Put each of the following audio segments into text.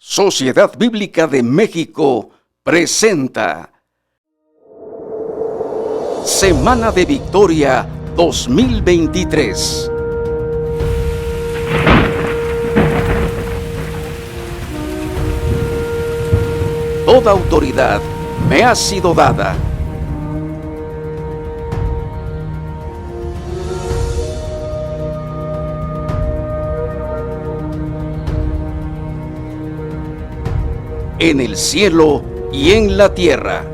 Sociedad Bíblica de México presenta Semana de Victoria 2023. Toda autoridad me ha sido dada. En el cielo y en la tierra.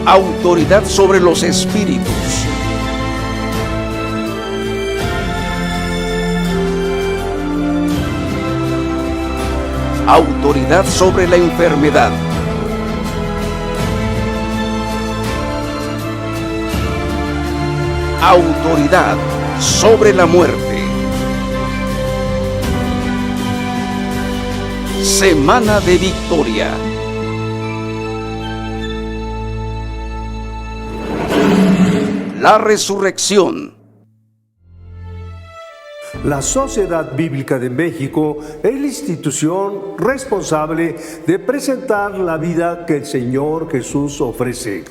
Autoridad sobre los espíritus. Autoridad sobre la enfermedad. Autoridad sobre la muerte. Semana de Victoria. La resurrección. La Sociedad Bíblica de México es la institución responsable de presentar la vida que el Señor Jesús ofrece,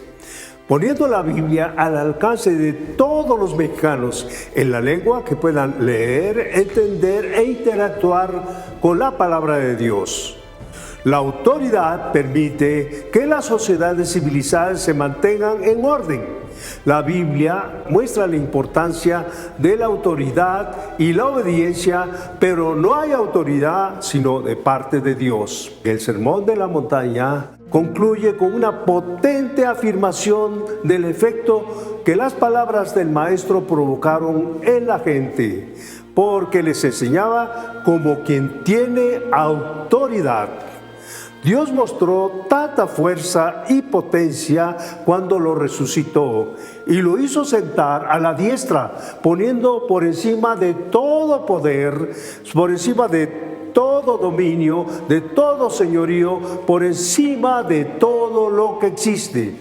poniendo la Biblia al alcance de todos los mexicanos en la lengua que puedan leer, entender e interactuar con la palabra de Dios. La autoridad permite que las sociedades civilizadas se mantengan en orden. La Biblia muestra la importancia de la autoridad y la obediencia, pero no hay autoridad sino de parte de Dios. El Sermón de la Montaña concluye con una potente afirmación del efecto que las palabras del Maestro provocaron en la gente, porque les enseñaba como quien tiene autoridad. Dios mostró tanta fuerza y potencia cuando lo resucitó y lo hizo sentar a la diestra, poniendo por encima de todo poder, por encima de todo dominio, de todo señorío, por encima de todo lo que existe.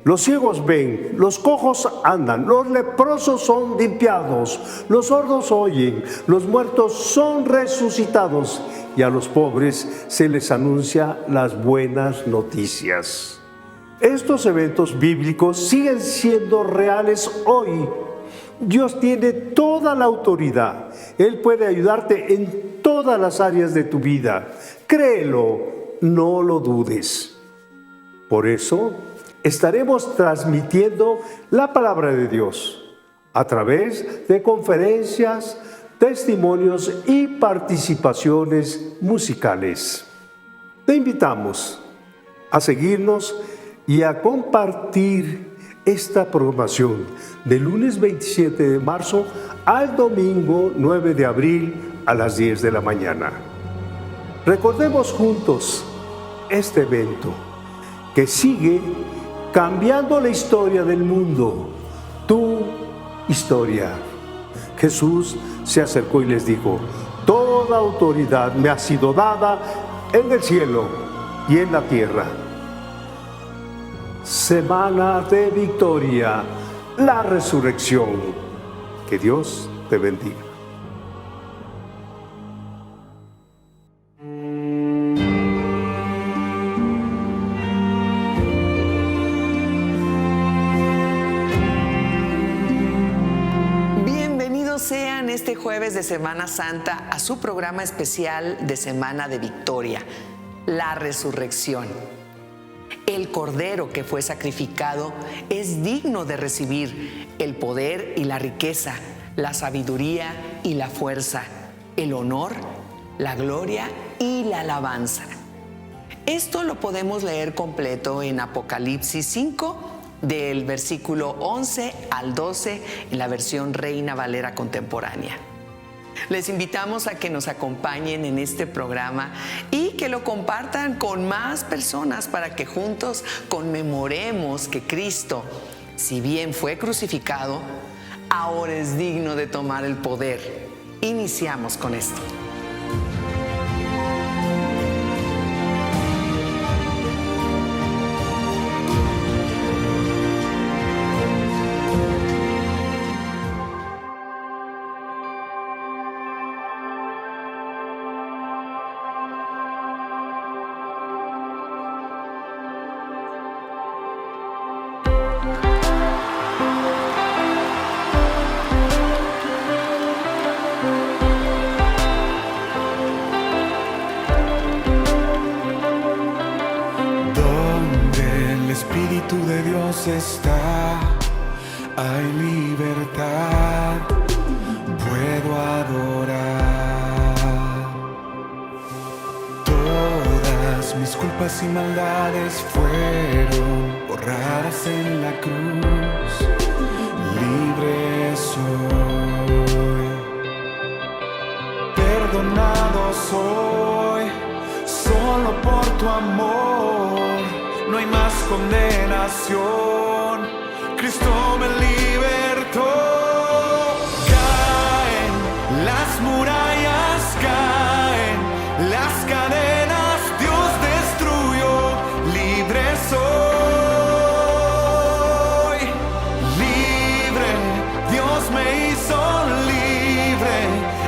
Los ciegos ven, los cojos andan, los leprosos son limpiados, los sordos oyen, los muertos son resucitados y a los pobres se les anuncia las buenas noticias. Estos eventos bíblicos siguen siendo reales hoy. Dios tiene toda la autoridad. Él puede ayudarte en todas las áreas de tu vida. Créelo, no lo dudes. Por eso, estaremos transmitiendo la palabra de Dios a través de conferencias, testimonios y participaciones musicales. Te invitamos a seguirnos y a compartir esta programación del lunes 27 de marzo al domingo 9 de abril a las 10 de la mañana. Recordemos juntos este evento que sigue cambiando la historia del mundo, tu historia. Jesús se acercó y les dijo: toda autoridad me ha sido dada en el cielo y en la tierra. Semana de Victoria, la resurrección. Que Dios te bendiga. Sean este jueves de Semana Santa a su programa especial de Semana de Victoria, la resurrección. El Cordero que fue sacrificado es digno de recibir el poder y la riqueza, la sabiduría y la fuerza, el honor, la gloria y la alabanza. Esto lo podemos leer completo en Apocalipsis 5, del versículo 11 al 12 en la versión Reina Valera contemporánea. Les invitamos a que nos acompañen en este programa y que lo compartan con más personas para que juntos conmemoremos que Cristo Si bien fue crucificado, ahora es digno de tomar el poder. Iniciamos con esto. Espíritu de Dios está, hay libertad, puedo adorar. Todas mis culpas y maldades fueron borradas en la cruz, libre soy, perdonado soy, solo por tu amor. No hay más condenación, Cristo me libertó. Caen las murallas, caen las cadenas, Dios destruyó, libre soy, libre, Dios me hizo libre,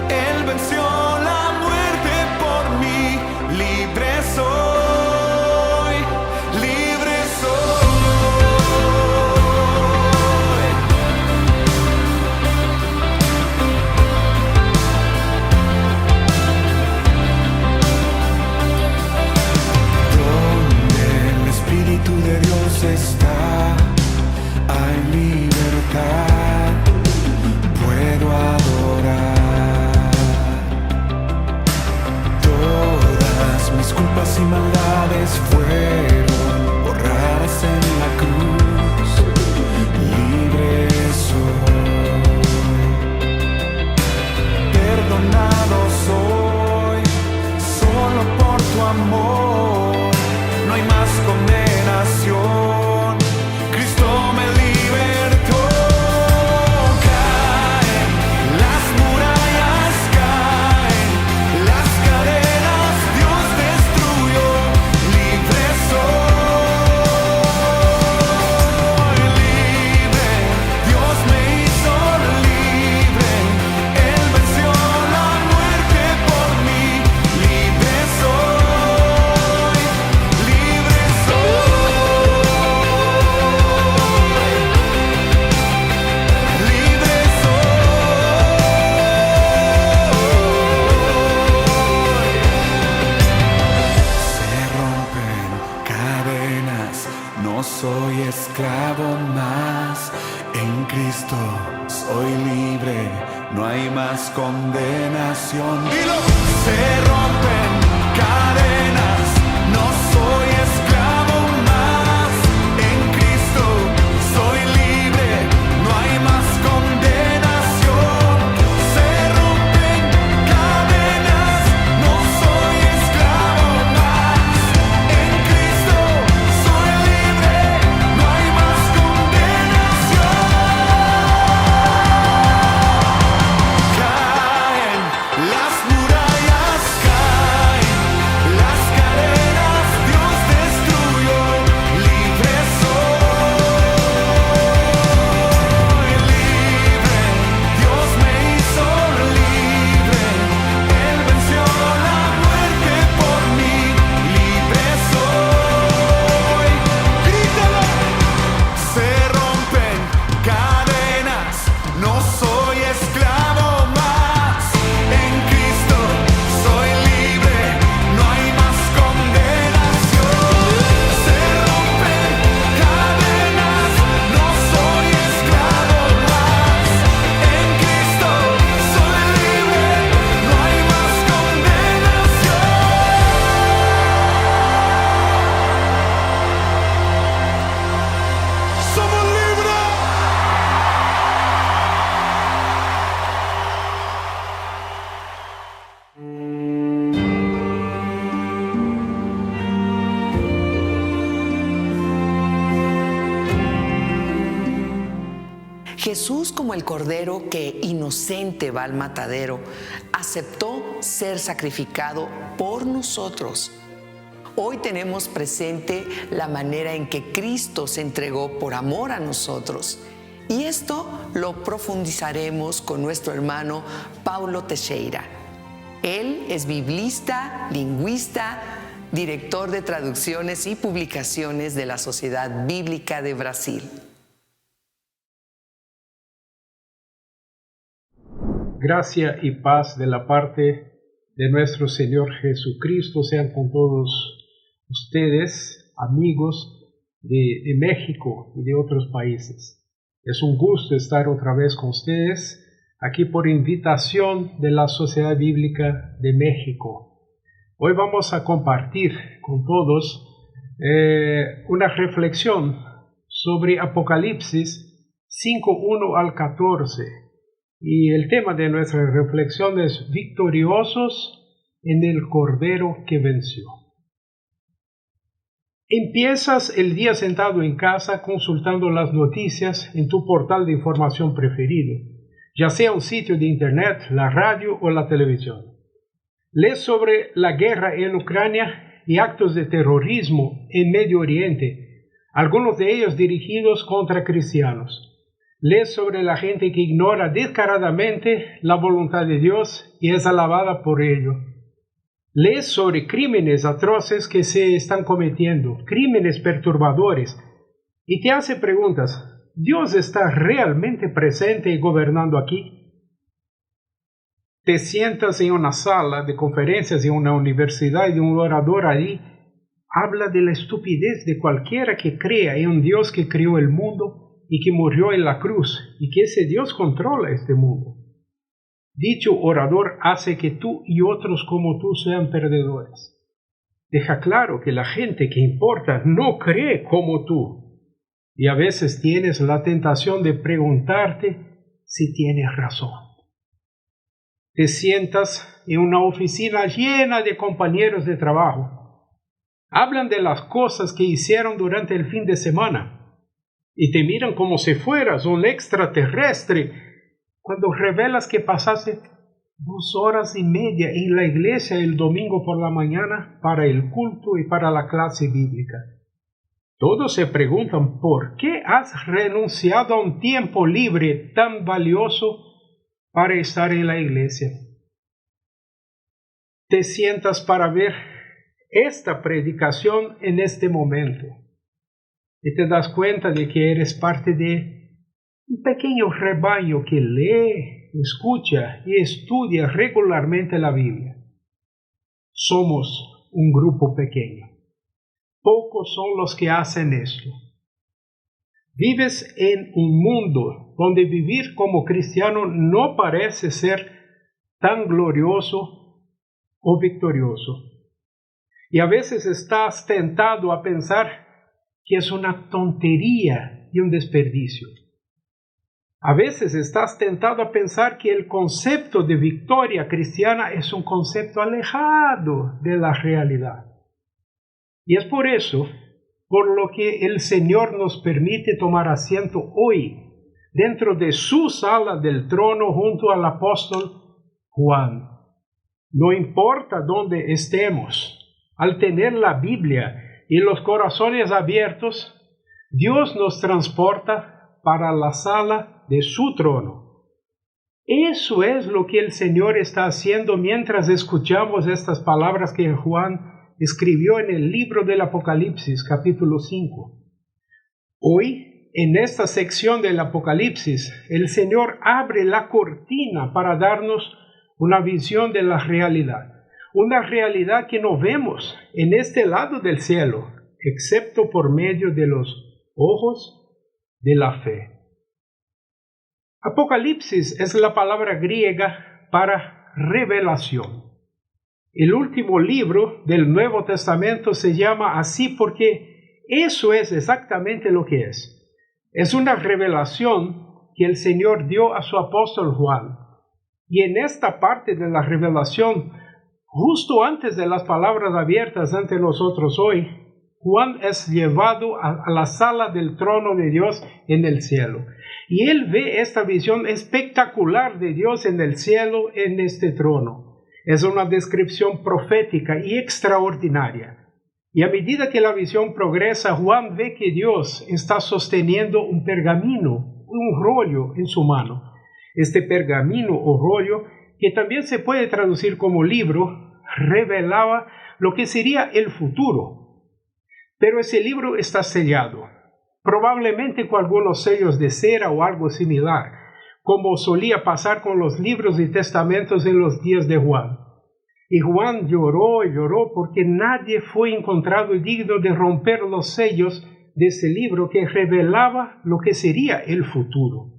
Él venció la muerte por mí, libre soy. Está, hay libertad, puedo adorar. Todas mis culpas y maldades fueron borradas en la cruz, libre soy, perdonado soy, solo por tu amor, no hay más condenación. Soy esclavo más, en Cristo soy libre, no hay más condenación. Dilo. Se rompen cadenas, no soy esclavo más, en Cristo soy libre, no hay más condenación. Se rompen cadenas, no soy esclavo más, en Cristo soy libre. Las Jesús, como el cordero que inocente va al matadero, aceptó ser sacrificado por nosotros. Hoy tenemos presente la manera en que Cristo se entregó por amor a nosotros. Y esto lo profundizaremos con nuestro hermano Paulo Teixeira. Él es biblista, lingüista, director de traducciones y publicaciones de la Sociedad Bíblica de Brasil. Gracia y paz de la parte de nuestro Señor Jesucristo sean con todos ustedes, amigos de México y de otros países. Es un gusto estar otra vez con ustedes aquí por invitación de la Sociedad Bíblica de México. Hoy vamos a compartir con todos una reflexión sobre Apocalipsis 5:1 al 14. Y el tema de nuestra reflexión es victoriosos en el Cordero que venció. Empiezas el día sentado en casa consultando las noticias en tu portal de información preferido, ya sea un sitio de internet, la radio o la televisión. Lees sobre la guerra en Ucrania y actos de terrorismo en Medio Oriente, algunos de ellos dirigidos contra cristianos. Lees sobre la gente que ignora descaradamente la voluntad de Dios y es alabada por ello. Lees sobre crímenes atroces que se están cometiendo, crímenes perturbadores, y te hace preguntas: ¿Dios está realmente presente y gobernando aquí? Te sientas en una sala de conferencias en una universidad y un orador ahí habla de la estupidez de cualquiera que crea en un Dios que creó el mundo y que murió en la cruz, y que ese Dios controla este mundo. Dicho orador hace que tú y otros como tú sean perdedores. Deja claro que la gente que importa no cree como tú, y a veces tienes la tentación de preguntarte si tienes razón. Te sientas en una oficina llena de compañeros de trabajo. Hablan de las cosas que hicieron durante el fin de semana y te miran como si fueras un extraterrestre cuando revelas que pasaste 2 horas y media en la iglesia el domingo por la mañana para el culto y para la clase bíblica. Todos se preguntan por qué has renunciado a un tiempo libre tan valioso para estar en la iglesia. Te sientas para ver esta predicación en este momento y te das cuenta de que eres parte de un pequeño rebaño que lee, escucha y estudia regularmente la Biblia. Somos un grupo pequeño. Pocos son los que hacen esto. Vives en un mundo donde vivir como cristiano no parece ser tan glorioso o victorioso. Y a veces estás tentado a pensar que es una tontería y un desperdicio. A veces estás tentado a pensar que el concepto de victoria cristiana es un concepto alejado de la realidad. Y es por eso por lo que el Señor nos permite tomar asiento hoy dentro de su sala del trono junto al apóstol Juan. No importa dónde estemos, al tener la Biblia y los corazones abiertos, Dios nos transporta para la sala de su trono. Eso es lo que el Señor está haciendo mientras escuchamos estas palabras que Juan escribió en el libro del Apocalipsis, capítulo 5. Hoy, en esta sección del Apocalipsis, el Señor abre la cortina para darnos una visión de la realidad. Una realidad que no vemos en este lado del cielo, excepto por medio de los ojos de la fe. Apocalipsis es la palabra griega para revelación. El último libro del Nuevo Testamento se llama así porque eso es exactamente lo que es. Es una revelación que el Señor dio a su apóstol Juan. Y en esta parte de la revelación, justo antes de las palabras abiertas ante nosotros hoy, Juan es llevado a la sala del trono de Dios en el cielo. Y él ve esta visión espectacular de Dios en el cielo, en este trono. Es una descripción profética y extraordinaria. Y a medida que la visión progresa, Juan ve que Dios está sosteniendo un pergamino, un rollo en su mano. Este pergamino o rollo, que también se puede traducir como libro, revelaba lo que sería el futuro. Pero ese libro está sellado, probablemente con algunos sellos de cera o algo similar, como solía pasar con los libros y testamentos en los días de Juan. Y Juan lloró y lloró porque nadie fue encontrado digno de romper los sellos de ese libro que revelaba lo que sería el futuro.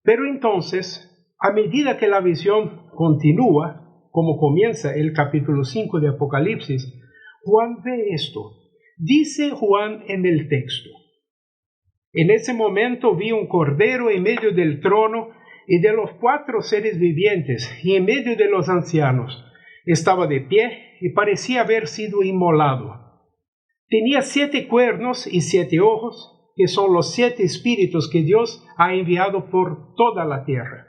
Pero entonces, a medida que la visión continúa, como comienza el capítulo 5 de Apocalipsis, Juan ve esto. Dice Juan en el texto: en ese momento vi un cordero en medio del trono y de los 4 seres vivientes, y en medio de los ancianos. Estaba de pie y parecía haber sido inmolado. Tenía 7 cuernos y 7 ojos, que son los 7 espíritus que Dios ha enviado por toda la tierra.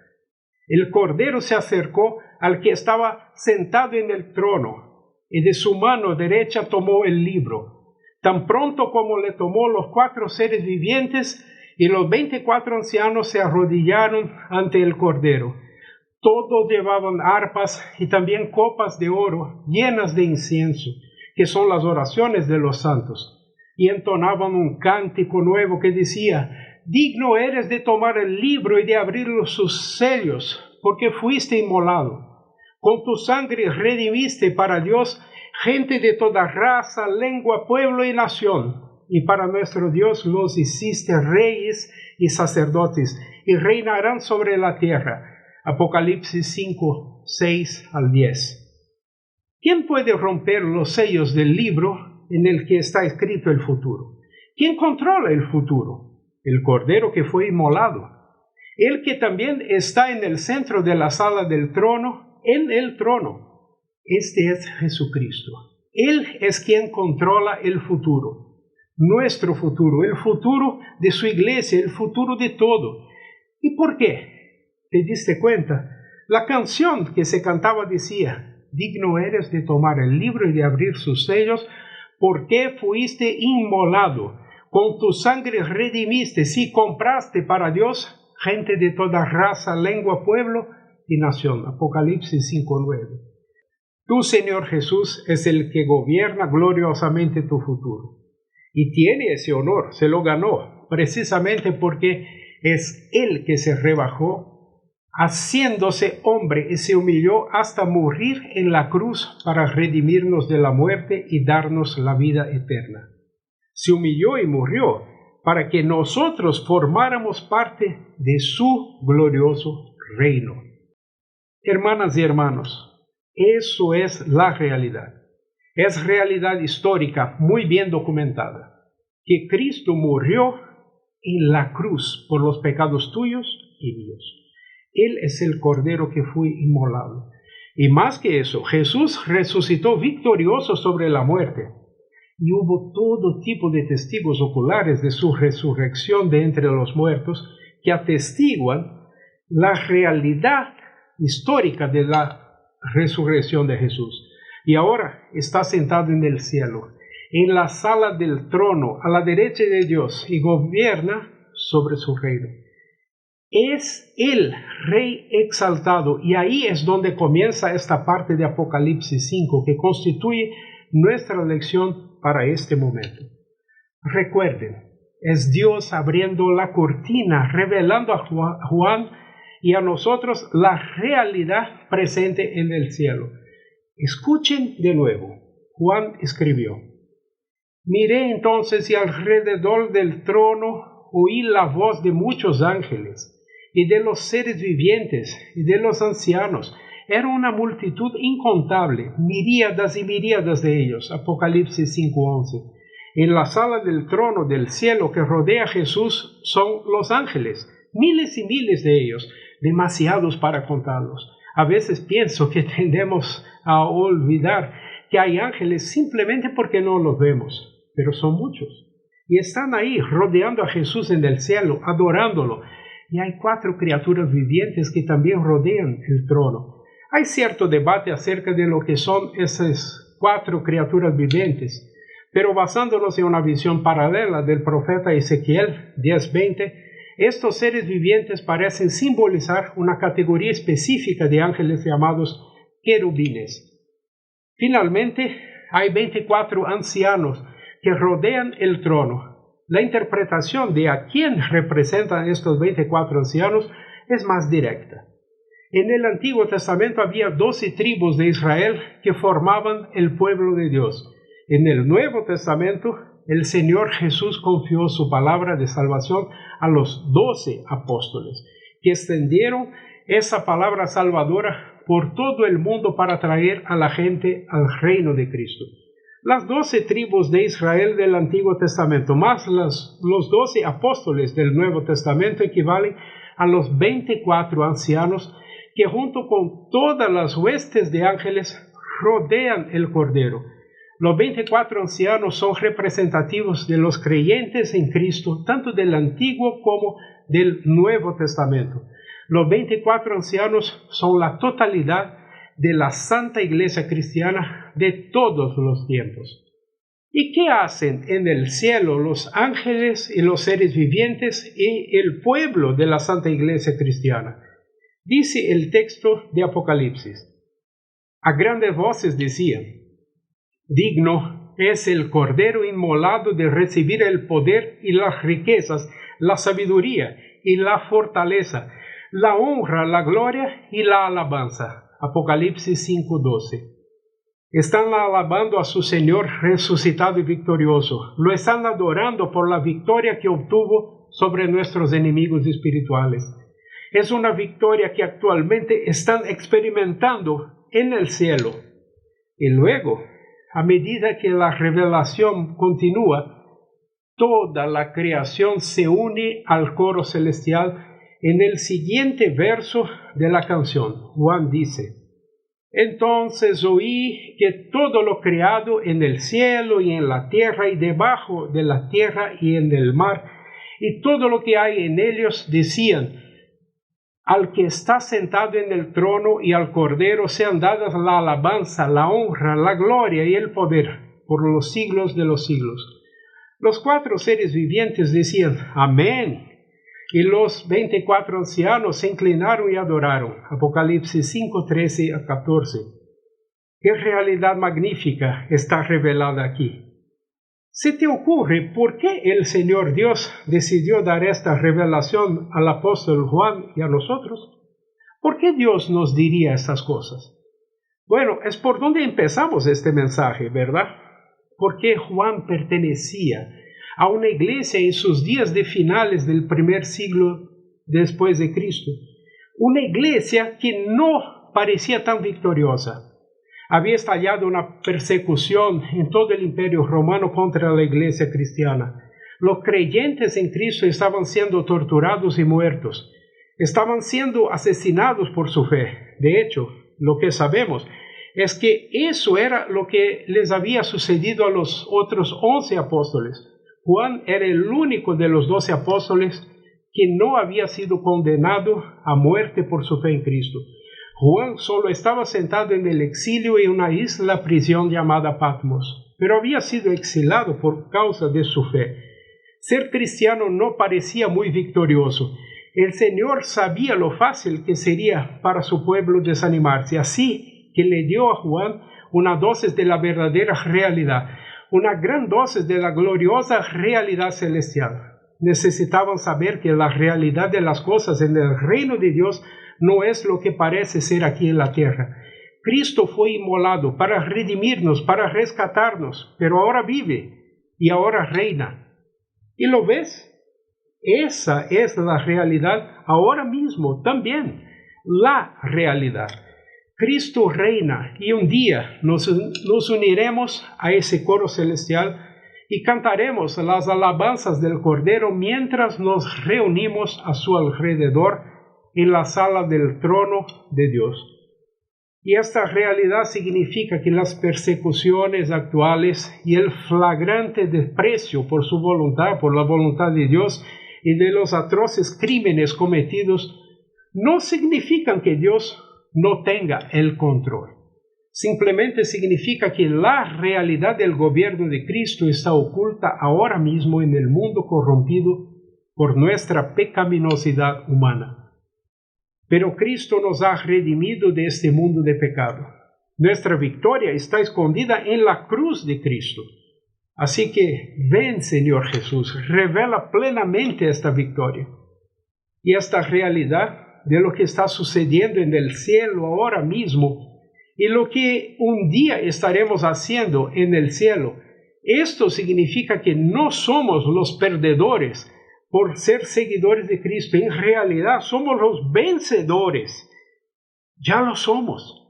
El cordero se acercó al que estaba sentado en el trono, y de su mano derecha tomó el libro. Tan pronto como le tomó, los 4 seres vivientes y los 24 ancianos se arrodillaron ante el cordero. Todos llevaban arpas y también copas de oro llenas de incienso, que son las oraciones de los santos, y entonaban un cántico nuevo que decía: digno eres de tomar el libro y de abrir sus sellos, porque fuiste inmolado. Con tu sangre redimiste para Dios gente de toda raza, lengua, pueblo y nación, y para nuestro Dios los hiciste reyes y sacerdotes, y reinarán sobre la tierra. Apocalipsis 5, 6 al 10. ¿Quién puede romper los sellos del libro en el que está escrito el futuro? ¿Quién controla el futuro? El cordero que fue inmolado. El que también está en el centro de la sala del trono, en el trono. Este es Jesucristo. Él es quien controla el futuro. Nuestro futuro, el futuro de su iglesia, el futuro de todo. ¿Y por qué? ¿Te diste cuenta? La canción que se cantaba decía: digno eres de tomar el libro y de abrir sus sellos, porque fuiste inmolado. Con tu sangre redimiste, sí, compraste para Dios gente de toda raza, lengua, pueblo y nación. Apocalipsis 5:9. Tú, Señor Jesús, es el que gobierna gloriosamente tu futuro. Y tiene ese honor, se lo ganó, precisamente porque es Él que se rebajó, haciéndose hombre, y se humilló hasta morir en la cruz para redimirnos de la muerte y darnos la vida eterna. Se humilló y murió para que nosotros formáramos parte de su glorioso reino. Hermanas y hermanos, eso es la realidad. Es realidad histórica muy bien documentada, que Cristo murió en la cruz por los pecados tuyos y míos. Él es el cordero que fue inmolado. Y más que eso, Jesús resucitó victorioso sobre la muerte. Y hubo todo tipo de testigos oculares de su resurrección de entre los muertos que atestiguan la realidad histórica de la resurrección de Jesús. Y ahora está sentado en el cielo, en la sala del trono, a la derecha de Dios, y gobierna sobre su reino. Es el Rey exaltado, y ahí es donde comienza esta parte de Apocalipsis 5, que constituye nuestra lección para este momento. Recuerden, es Dios abriendo la cortina, revelando a Juan y a nosotros la realidad presente en el cielo. Escuchen de nuevo. Juan escribió: miré entonces y alrededor del trono oí la voz de muchos ángeles y de los seres vivientes y de los ancianos. Era una multitud incontable, miríadas y miríadas de ellos. Apocalipsis 5:11. En la sala del trono del cielo que rodea a Jesús son los ángeles, miles y miles de ellos, demasiados para contarlos. A veces pienso que tendemos a olvidar que hay ángeles simplemente porque no los vemos, pero son muchos. Y están ahí rodeando a Jesús en el cielo, adorándolo. Y hay 4 criaturas vivientes que también rodean el trono. Hay cierto debate acerca de lo que son esas 4 criaturas vivientes, pero basándonos en una visión paralela del profeta Ezequiel 10:20, estos seres vivientes parecen simbolizar una categoría específica de ángeles llamados querubines. Finalmente, hay 24 ancianos que rodean el trono. La interpretación de a quién representan estos 24 ancianos es más directa. En el Antiguo Testamento había 12 tribus de Israel que formaban el pueblo de Dios. En el Nuevo Testamento, el Señor Jesús confió su palabra de salvación a los 12 apóstoles, que extendieron esa palabra salvadora por todo el mundo para traer a la gente al reino de Cristo. Las 12 tribus de Israel del Antiguo Testamento, más los 12 apóstoles del Nuevo Testamento, equivalen a los 24 ancianos que junto con todas las huestes de ángeles rodean el Cordero. Los 24 ancianos son representativos de los creyentes en Cristo, tanto del Antiguo como del Nuevo Testamento. Los 24 ancianos son la totalidad de la Santa Iglesia Cristiana de todos los tiempos. ¿Y qué hacen en el cielo los ángeles y los seres vivientes y el pueblo de la Santa Iglesia Cristiana? Dice el texto de Apocalipsis: a grandes voces decían: digno es el Cordero inmolado de recibir el poder y las riquezas, la sabiduría y la fortaleza, la honra, la gloria y la alabanza. Apocalipsis 5:12. Están alabando a su Señor resucitado y victorioso. Lo están adorando por la victoria que obtuvo sobre nuestros enemigos espirituales. Es una victoria que actualmente están experimentando en el cielo. Y luego, a medida que la revelación continúa, toda la creación se une al coro celestial. En el siguiente verso de la canción, Juan dice: entonces oí que todo lo creado en el cielo y en la tierra y debajo de la tierra y en el mar, y todo lo que hay en ellos, decían: al que está sentado en el trono y al Cordero sean dadas la alabanza, la honra, la gloria y el poder por los siglos de los siglos. Los 4 seres vivientes decían: amén. Y los 24 ancianos se inclinaron y adoraron. Apocalipsis 5:13-14. ¿Qué realidad magnífica está revelada aquí? ¿Se te ocurre por qué el Señor Dios decidió dar esta revelación al apóstol Juan y a nosotros? ¿Por qué Dios nos diría estas cosas? Bueno, es por donde empezamos este mensaje, ¿verdad? Porque Juan pertenecía a una iglesia en sus días de finales del primer siglo después de Cristo. Una iglesia que no parecía tan victoriosa. Había estallado una persecución en todo el imperio romano contra la iglesia cristiana. Los creyentes en Cristo estaban siendo torturados y muertos. Estaban siendo asesinados por su fe. De hecho, lo que sabemos es que eso era lo que les había sucedido a los otros 11 apóstoles. Juan era el único de los 12 apóstoles que no había sido condenado a muerte por su fe en Cristo. Juan solo estaba sentado en el exilio en una isla prisión llamada Patmos, pero había sido exilado por causa de su fe. Ser cristiano no parecía muy victorioso. El Señor sabía lo fácil que sería para su pueblo desanimarse, así que le dio a Juan una dosis de la verdadera realidad, una gran dosis de la gloriosa realidad celestial. Necesitaban saber que la realidad de las cosas en el reino de Dios no es lo que parece ser aquí en la tierra. Cristo fue inmolado para redimirnos, para rescatarnos, pero ahora vive y ahora reina. ¿Y lo ves? Esa es la realidad ahora mismo también, la realidad. Cristo reina y un día nos uniremos a ese coro celestial y cantaremos las alabanzas del Cordero mientras nos reunimos a su alrededor en la sala del trono de Dios. Y esta realidad significa que las persecuciones actuales y el flagrante desprecio por su voluntad, por la voluntad de Dios y de los atroces crímenes cometidos, no significan que Dios no tenga el control. Simplemente significa que la realidad del gobierno de Cristo está oculta ahora mismo en el mundo corrompido por nuestra pecaminosidad humana. Pero Cristo nos ha redimido de este mundo de pecado. Nuestra victoria está escondida en la cruz de Cristo. Así que ven, Señor Jesús, revela plenamente esta victoria y esta realidad de lo que está sucediendo en el cielo ahora mismo y lo que un día estaremos haciendo en el cielo. Esto significa que no somos los perdedores por ser seguidores de Cristo. En realidad somos los vencedores. Ya lo somos.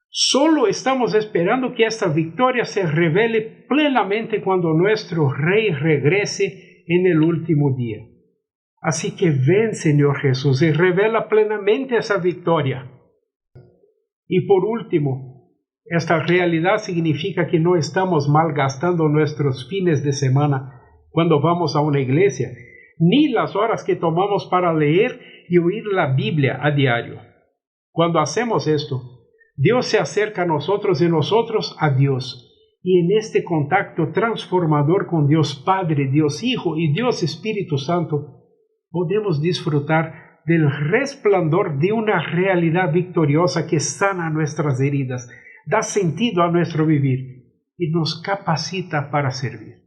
Solo estamos esperando que esta victoria se revele plenamente cuando nuestro Rey regrese en el último día. Así que ven, Señor Jesús, y revela plenamente esa victoria. Y por último, esta realidad significa que no estamos malgastando nuestros fines de semana cuando vamos a una iglesia, ni las horas que tomamos para leer y oír la Biblia a diario. Cuando hacemos esto, Dios se acerca a nosotros y nosotros a Dios. Y en este contacto transformador con Dios Padre, Dios Hijo y Dios Espíritu Santo, podemos disfrutar del resplandor de una realidad victoriosa que sana nuestras heridas, da sentido a nuestro vivir y nos capacita para servir.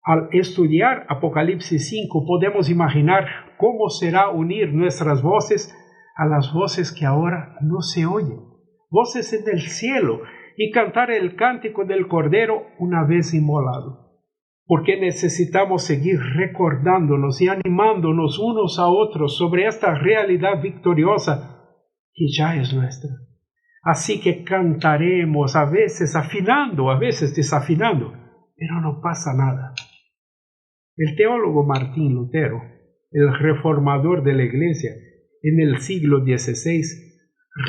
Al estudiar Apocalipsis 5 podemos imaginar cómo será unir nuestras voces a las voces que ahora no se oyen, voces en el cielo, y cantar el cántico del Cordero una vez inmolado. Porque necesitamos seguir recordándonos y animándonos unos a otros sobre esta realidad victoriosa que ya es nuestra. Así que cantaremos, a veces afinando, a veces desafinando, pero no pasa nada. El teólogo Martín Lutero, el reformador de la Iglesia en el siglo XVI,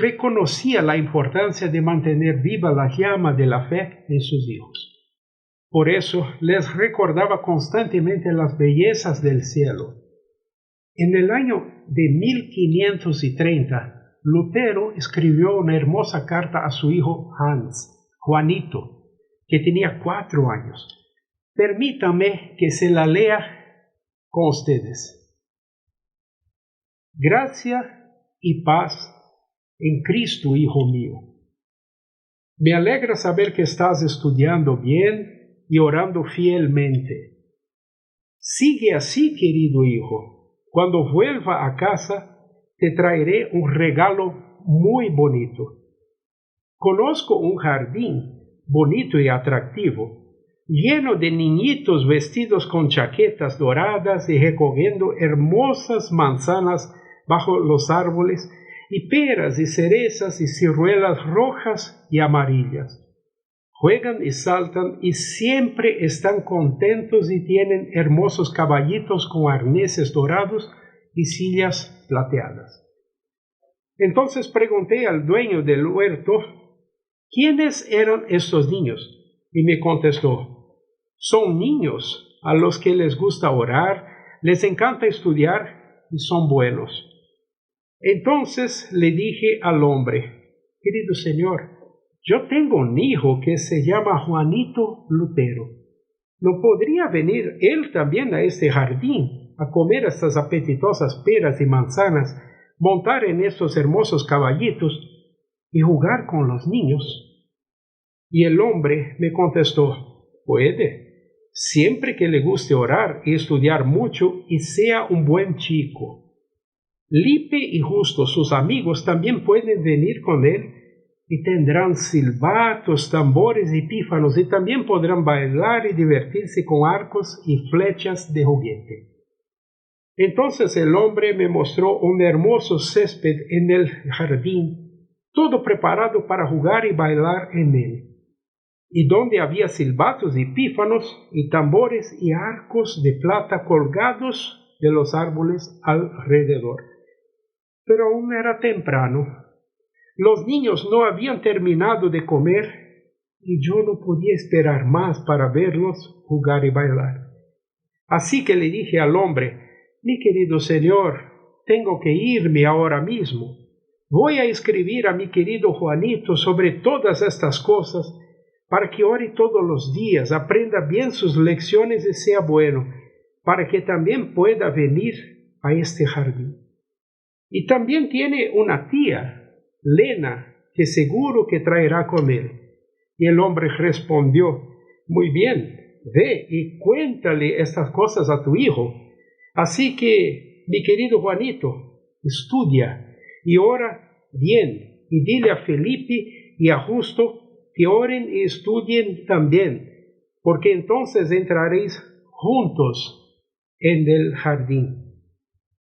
reconocía la importancia de mantener viva la llama de la fe en sus hijos. Por eso les recordaba constantemente las bellezas del cielo. En el año de 1530, Lutero escribió una hermosa carta a su hijo Juanito, que tenía 4 años. Permítanme que se la lea con ustedes. Gracia y paz en Cristo, hijo mío. Me alegra saber que estás estudiando bien y orando fielmente. Sigue así, querido hijo. Cuando vuelva a casa, te traeré un regalo muy bonito. Conozco un jardín bonito y atractivo, lleno de niñitos vestidos con chaquetas doradas y recogiendo hermosas manzanas bajo los árboles, y peras y cerezas y ciruelas rojas y amarillas. Juegan y saltan y siempre están contentos y tienen hermosos caballitos con arneses dorados y sillas plateadas. Entonces pregunté al dueño del huerto quiénes eran estos niños, y me contestó: son niños a los que les gusta orar, les encanta estudiar y son buenos. Entonces le dije al hombre: querido señor, yo tengo un hijo que se llama Juanito Lutero. ¿No podría venir él también a este jardín a comer estas apetitosas peras y manzanas, montar en estos hermosos caballitos y jugar con los niños? Y el hombre me contestó: puede, siempre que le guste orar y estudiar mucho y sea un buen chico. Lipe y Justo, sus amigos, también pueden venir con él y tendrán silbatos, tambores y pífanos, y también podrán bailar y divertirse con arcos y flechas de juguete. Entonces el hombre me mostró un hermoso césped en el jardín, todo preparado para jugar y bailar en él, y donde había silbatos y pífanos y tambores y arcos de plata colgados de los árboles alrededor. Pero aún era temprano. Los niños no habían terminado de comer y yo no podía esperar más para verlos jugar y bailar. Así que le dije al hombre: mi querido señor, tengo que irme ahora mismo. Voy a escribir a mi querido Juanito sobre todas estas cosas para que ore todos los días, aprenda bien sus lecciones y sea bueno, para que también pueda venir a este jardín. Y también tiene una tía, Lena, que seguro que traerá con él. Y el hombre respondió: muy bien, ve y cuéntale estas cosas a tu hijo. Así que, mi querido Juanito, estudia y ora bien, y dile a Felipe y a Justo que oren y estudien también, porque entonces entraréis juntos en el jardín.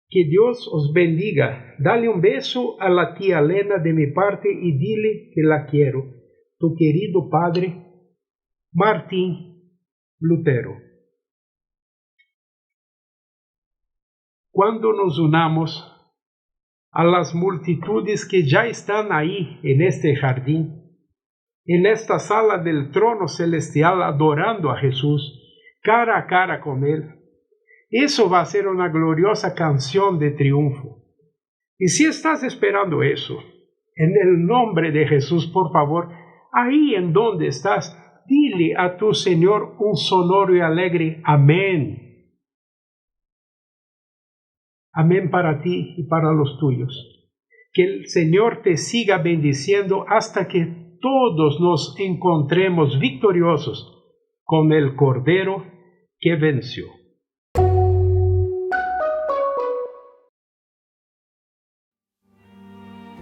Que Dios os bendiga. Dale un beso a la tía Lena de mi parte y dile que la quiero. Tu querido padre, Martín Lutero. Cuando nos unamos a las multitudes que ya están ahí en este jardín, en esta sala del trono celestial adorando a Jesús, cara a cara con Él, eso va a ser una gloriosa canción de triunfo. Y si estás esperando eso, en el nombre de Jesús, por favor, ahí en donde estás, dile a tu Señor un sonoro y alegre amén. Amén para ti y para los tuyos. Que el Señor te siga bendiciendo hasta que todos nos encontremos victoriosos con el Cordero que venció.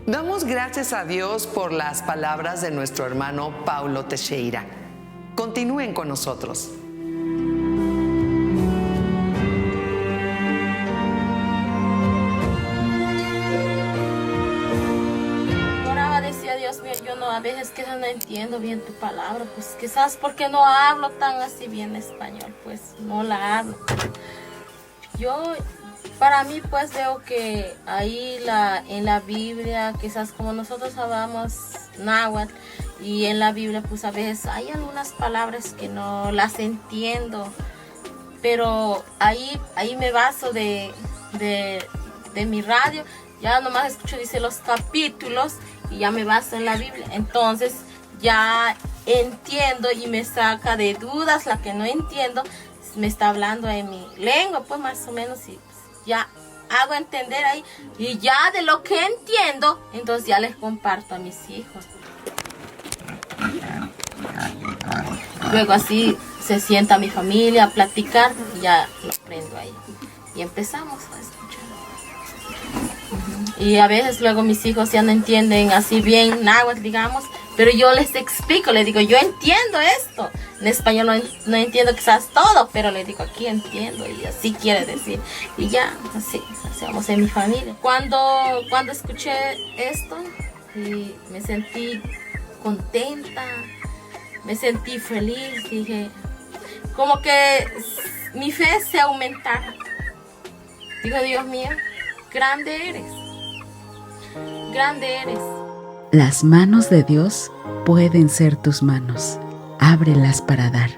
Damos gracias a Dios por las palabras de nuestro hermano Paulo Teixeira. Continúen con nosotros. Dios mío, yo no, a veces quizás no entiendo bien tu palabra, pues quizás porque no hablo tan así bien español, pues no la hablo. Yo, para mí, pues veo que ahí en la Biblia, quizás como nosotros hablamos náhuatl, y en la Biblia pues a veces hay algunas palabras que no las entiendo, pero ahí me baso de mi radio, ya nomás escucho, dice los capítulos, y ya me baso en la Biblia, entonces ya entiendo y me saca de dudas la que no entiendo, me está hablando en mi lengua, pues más o menos, y pues, ya hago entender ahí, y ya de lo que entiendo, entonces ya les comparto a mis hijos. Luego así se sienta mi familia a platicar, y ya lo aprendo ahí, y empezamos a escuchar. Y a veces luego mis hijos ya no entienden así bien náhuatl, digamos, pero yo les explico, les digo, yo entiendo esto. En español no entiendo quizás todo, pero les digo, aquí entiendo, y así quiere decir. Y ya, así hacemos en mi familia. Cuando escuché esto, y me sentí contenta, me sentí feliz, dije, como que mi fe se aumentara. Digo, Dios mío, grande eres. Grande eres. Las manos de Dios pueden ser tus manos. Ábrelas para dar.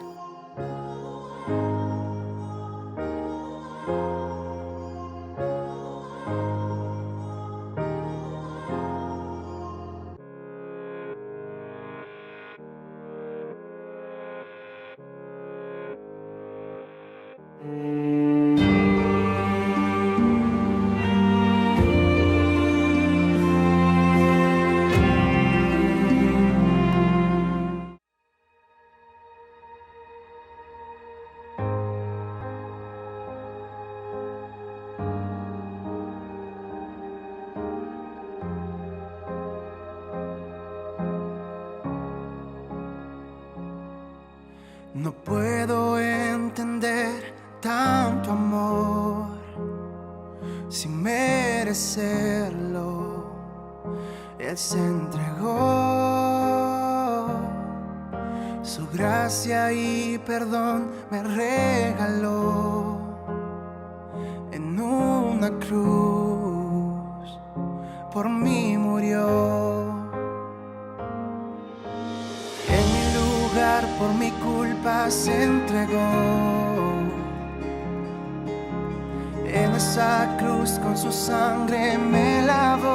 No puedo entender tanto amor sin merecerlo. Él se entregó, su gracia y perdón me regaló en una cruz, por mí murió. por mi culpa se entregó. En esa cruz con su sangre me lavó.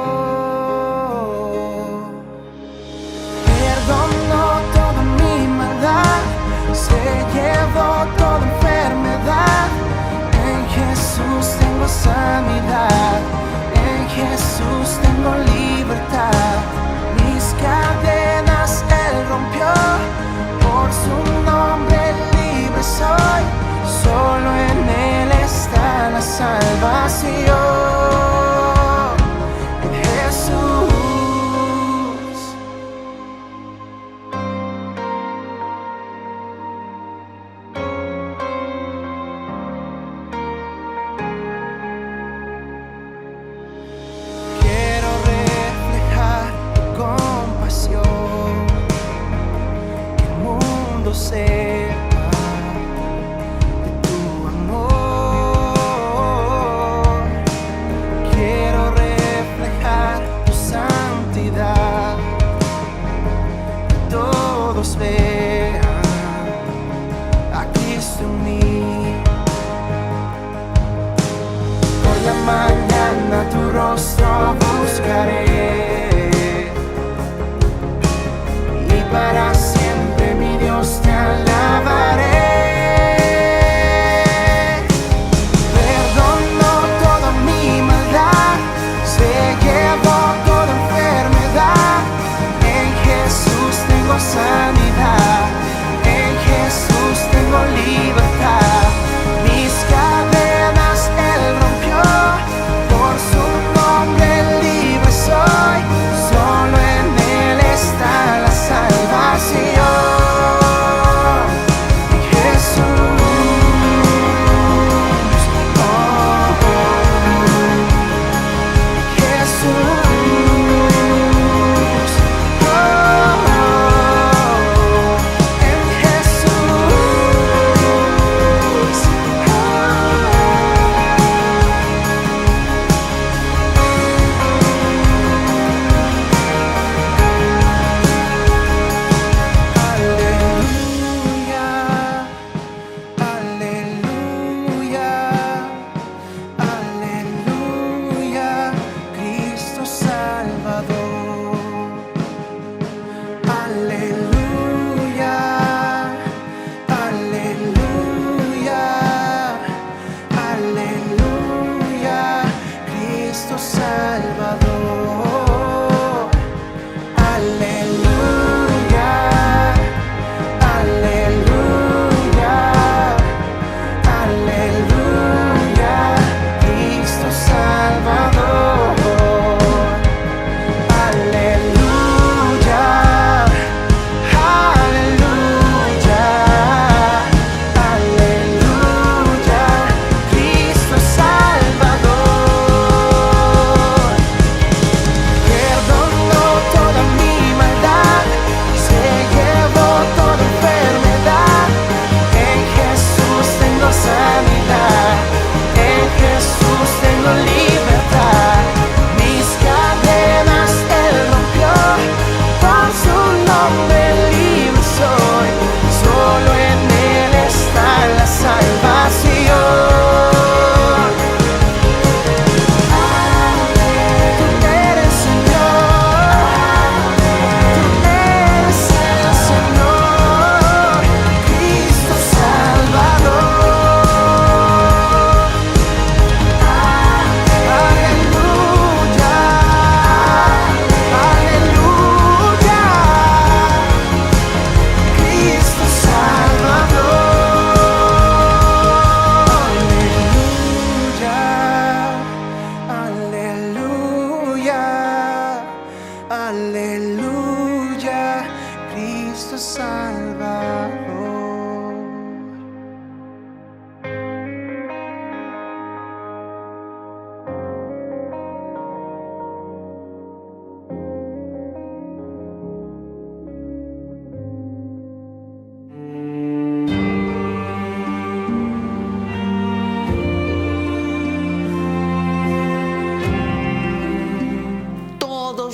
Perdonó toda mi maldad, se llevó toda enfermedad. En Jesús tengo sanidad, en Jesús tengo libertad. Mis cadenas Él rompió, por su nombre libre soy. Solo en Él está la salvación, en Jesús.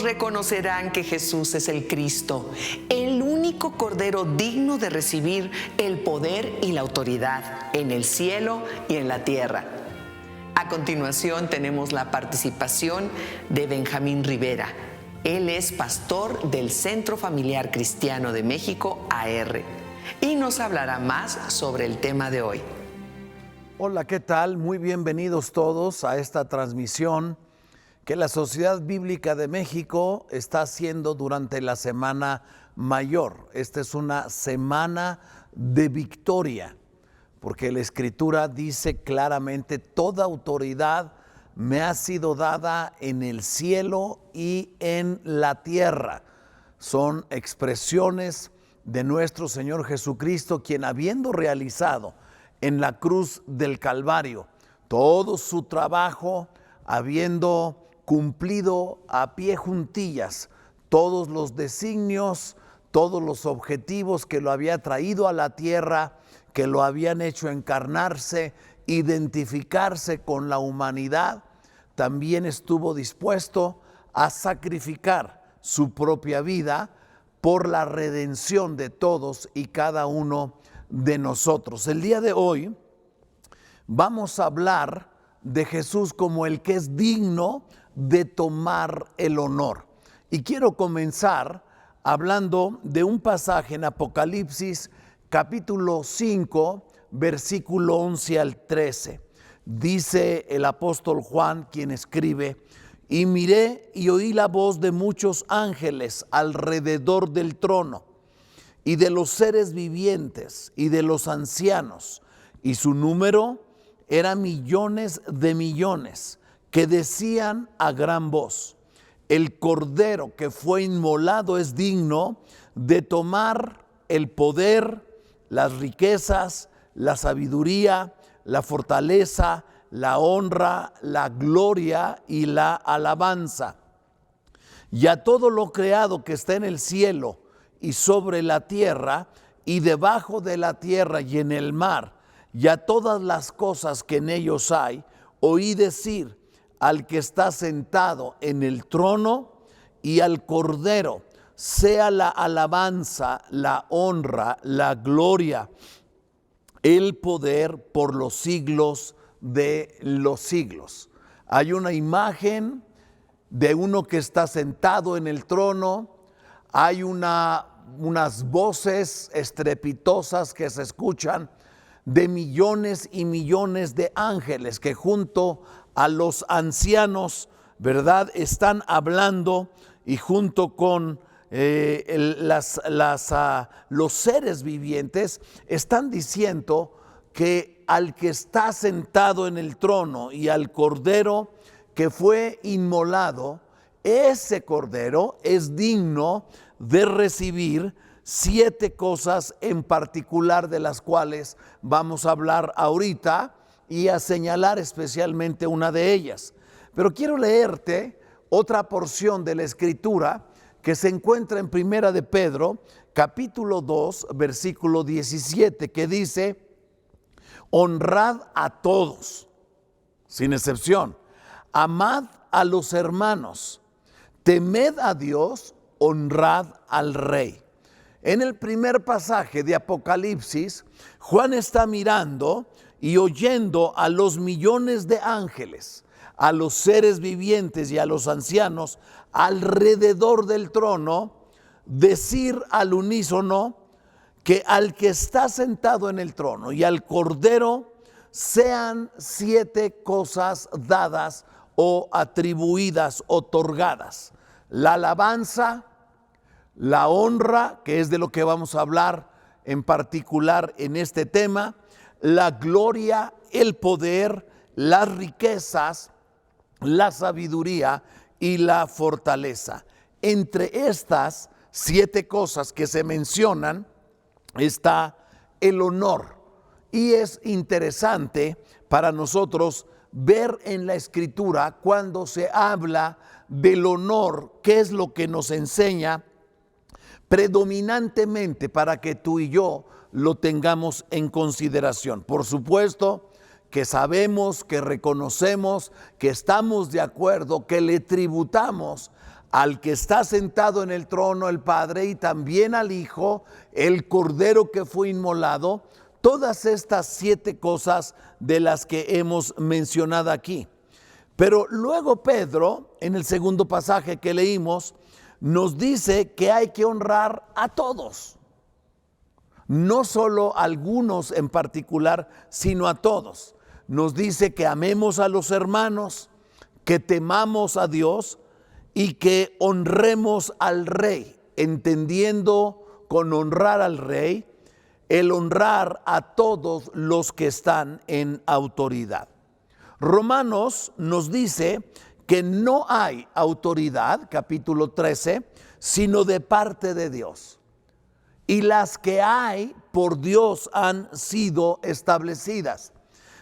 reconocerán que Jesús es el Cristo, el único Cordero digno de recibir el poder y la autoridad en el cielo y en la tierra. A continuación tenemos la participación de Benjamín Rivera. Él es pastor del Centro Familiar Cristiano de México, AR, y nos hablará más sobre el tema de hoy. Hola, ¿qué tal? Muy bienvenidos todos a esta transmisión que la Sociedad Bíblica de México está haciendo durante la Semana Mayor. Esta es una semana de victoria, porque la Escritura dice claramente: toda autoridad me ha sido dada en el cielo y en la tierra. Son expresiones de nuestro Señor Jesucristo, quien, habiendo realizado en la cruz del Calvario todo su trabajo, habiendo cumplido a pie juntillas todos los designios, todos los objetivos que lo había traído a la tierra, que lo habían hecho encarnarse, identificarse con la humanidad, también estuvo dispuesto a sacrificar su propia vida por la redención de todos y cada uno de nosotros. El día de hoy vamos a hablar de Jesús como el que es digno de tomar el honor. Y quiero comenzar hablando de un pasaje en Apocalipsis capítulo 5, versículo 11 al 13. Dice el apóstol Juan, quien escribe: y miré y oí la voz de muchos ángeles alrededor del trono, y de los seres vivientes y de los ancianos, y su número era millones de millones, que decían a gran voz: el Cordero que fue inmolado es digno de tomar el poder, las riquezas, la sabiduría, la fortaleza, la honra, la gloria y la alabanza. Y a todo lo creado que está en el cielo y sobre la tierra y debajo de la tierra y en el mar, y a todas las cosas que en ellos hay, oí decir al que está sentado en el trono y al Cordero: sea la alabanza, la honra, la gloria, el poder por los siglos de los siglos. Hay una imagen de uno que está sentado en el trono, hay unas voces estrepitosas que se escuchan de millones y millones de ángeles que junto a los ancianos, ¿verdad?, están hablando, y junto con los seres vivientes están diciendo que al que está sentado en el trono y al Cordero que fue inmolado, ese Cordero es digno de recibir 7 cosas en particular, de las cuales vamos a hablar ahorita y a señalar especialmente una de ellas. Pero quiero leerte otra porción de la Escritura que se encuentra en Primera de Pedro, capítulo 2, versículo 17, que dice: honrad a todos, sin excepción, amad a los hermanos, temed a Dios, honrad al Rey. En el primer pasaje de Apocalipsis, Juan está mirando y oyendo a los millones de ángeles, a los seres vivientes y a los ancianos alrededor del trono decir al unísono que al que está sentado en el trono y al Cordero sean 7 cosas dadas o atribuidas, otorgadas: la alabanza, la honra, que es de lo que vamos a hablar en particular en este tema, la gloria, el poder, las riquezas, la sabiduría y la fortaleza. Entre estas 7 cosas que se mencionan está el honor. Y es interesante para nosotros ver en la Escritura, cuando se habla del honor, qué es lo que nos enseña predominantemente para que tú y yo lo tengamos en consideración. Por supuesto que sabemos, que reconocemos, que estamos de acuerdo, que le tributamos al que está sentado en el trono, el Padre, y también al Hijo, el Cordero que fue inmolado, todas estas 7 cosas de las que hemos mencionado aquí. Pero luego Pedro, en el segundo pasaje que leímos, nos dice que hay que honrar a todos. No solo a algunos en particular, sino a todos. Nos dice que amemos a los hermanos, que temamos a Dios y que honremos al Rey, entendiendo con honrar al Rey el honrar a todos los que están en autoridad. Romanos nos dice que no hay autoridad, capítulo 13, sino de parte de Dios. Y las que hay por Dios han sido establecidas.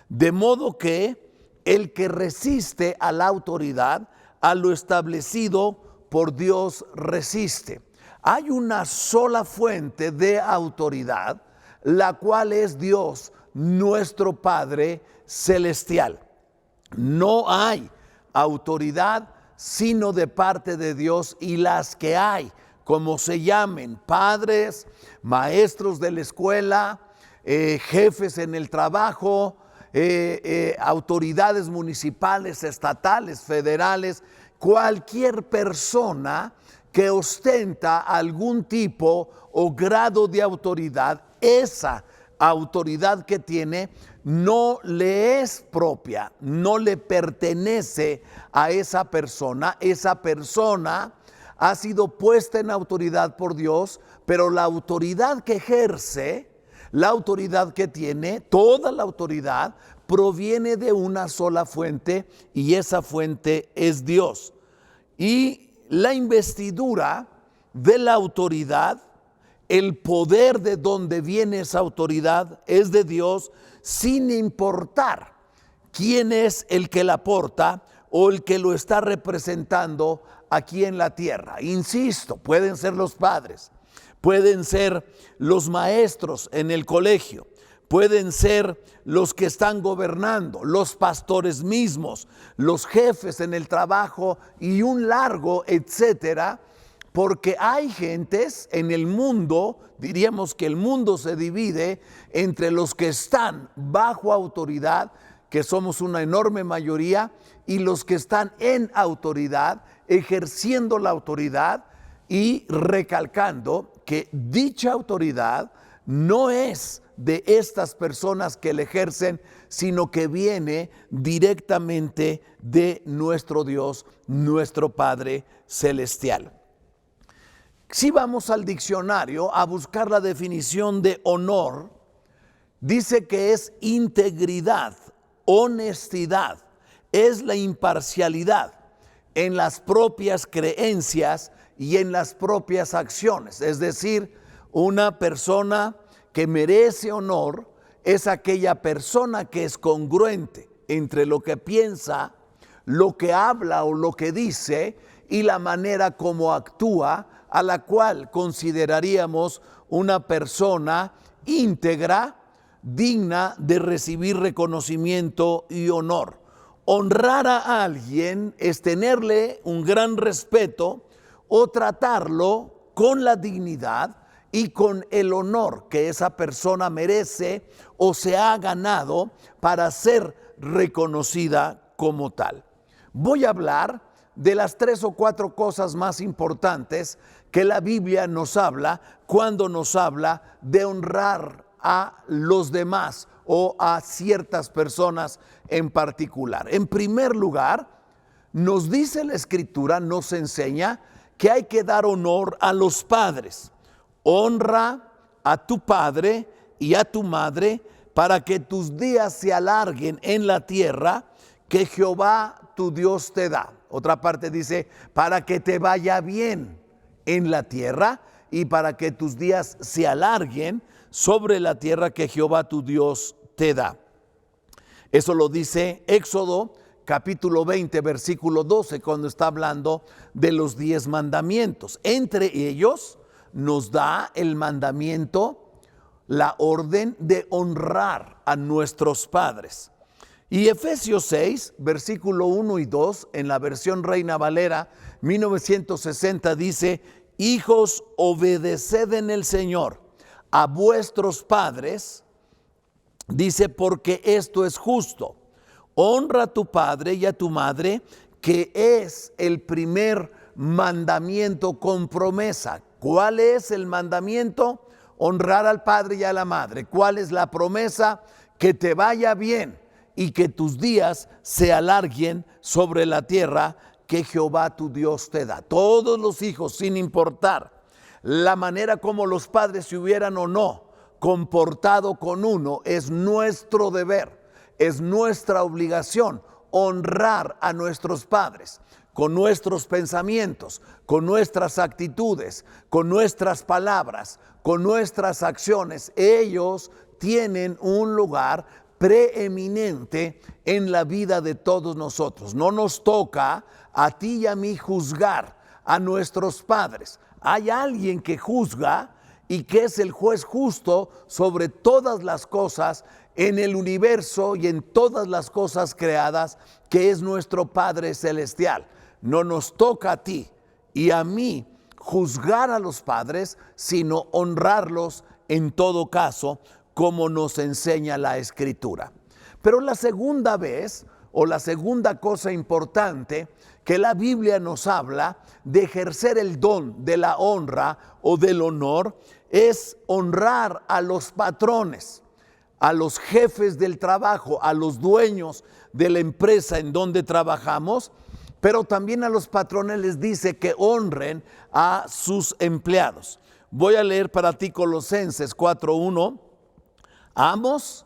De modo que el que resiste a la autoridad, a lo establecido por Dios resiste. Hay una sola fuente de autoridad, la cual es Dios, nuestro Padre celestial. No hay autoridad sino de parte de Dios, y las que hay, como se llamen, padres, maestros de la escuela, jefes en el trabajo, autoridades municipales, estatales, federales, cualquier persona que ostenta algún tipo o grado de autoridad, esa autoridad que tiene no le es propia, no le pertenece a esa persona. Esa persona ha sido puesta en autoridad por Dios, pero la autoridad que ejerce, la autoridad que tiene, toda la autoridad proviene de una sola fuente, y esa fuente es Dios. Y la investidura de la autoridad, el poder de donde viene esa autoridad es de Dios, sin importar quién es el que la porta o el que lo está representando aquí en la tierra. Insisto, pueden ser los padres, pueden ser los maestros en el colegio, pueden ser los que están gobernando, los pastores mismos, los jefes en el trabajo y un largo etcétera, porque hay gentes en el mundo, diríamos que el mundo se divide entre los que están bajo autoridad, que somos una enorme mayoría, y los que están en autoridad, ejerciendo la autoridad y recalcando que dicha autoridad no es de estas personas que la ejercen, sino que viene directamente de nuestro Dios, nuestro Padre celestial. Si vamos al diccionario a buscar la definición de honor, dice que es integridad, honestidad, es la imparcialidad en las propias creencias y en las propias acciones. Es decir, una persona que merece honor es aquella persona que es congruente entre lo que piensa, lo que habla o lo que dice y la manera como actúa, a la cual consideraríamos una persona íntegra, digna de recibir reconocimiento y honor. Honrar a alguien es tenerle un gran respeto o tratarlo con la dignidad y con el honor que esa persona merece o se ha ganado para ser reconocida como tal. Voy a hablar de las 3 o 4 cosas más importantes que la Biblia nos habla cuando nos habla de honrar a los demás o a ciertas personas en particular. En primer lugar, nos dice la Escritura, nos enseña que hay que dar honor a los padres. Honra a tu padre y a tu madre para que tus días se alarguen en la tierra que Jehová tu Dios te da. Otra parte dice, para que te vaya bien en la tierra y para que tus días se alarguen sobre la tierra que Jehová tu Dios te da. Eso lo dice Éxodo capítulo 20, versículo 12, cuando está hablando de los 10 mandamientos. Entre ellos nos da el mandamiento, la orden de honrar a nuestros padres. Y Efesios 6, versículo 1 y 2, en la versión Reina Valera 1960 dice: hijos, obedeced en el Señor a vuestros padres, dice, porque esto es justo. Honra a tu padre y a tu madre, que es el primer mandamiento con promesa. ¿Cuál es el mandamiento? Honrar al padre y a la madre. ¿Cuál es la promesa? Que te vaya bien y que tus días se alarguen sobre la tierra que Jehová tu Dios te da. Todos los hijos, sin importar la manera como los padres se hubieran o no comportado con uno, es nuestro deber, es nuestra obligación honrar a nuestros padres con nuestros pensamientos, con nuestras actitudes, con nuestras palabras, con nuestras acciones. Ellos tienen un lugar preeminente en la vida de todos nosotros. No nos toca a ti y a mí juzgar a nuestros padres. Hay alguien que juzga y que es el juez justo sobre todas las cosas en el universo y en todas las cosas creadas, que es nuestro Padre Celestial. No nos toca a ti y a mí juzgar a los padres, sino honrarlos en todo caso, como nos enseña la Escritura. Pero la segunda vez, o la segunda cosa importante que la Biblia nos habla de ejercer el don de la honra o del honor, es honrar a los patrones, a los jefes del trabajo, a los dueños de la empresa en donde trabajamos, pero también a los patrones les dice que honren a sus empleados. Voy a leer para ti Colosenses 4:1. Amos,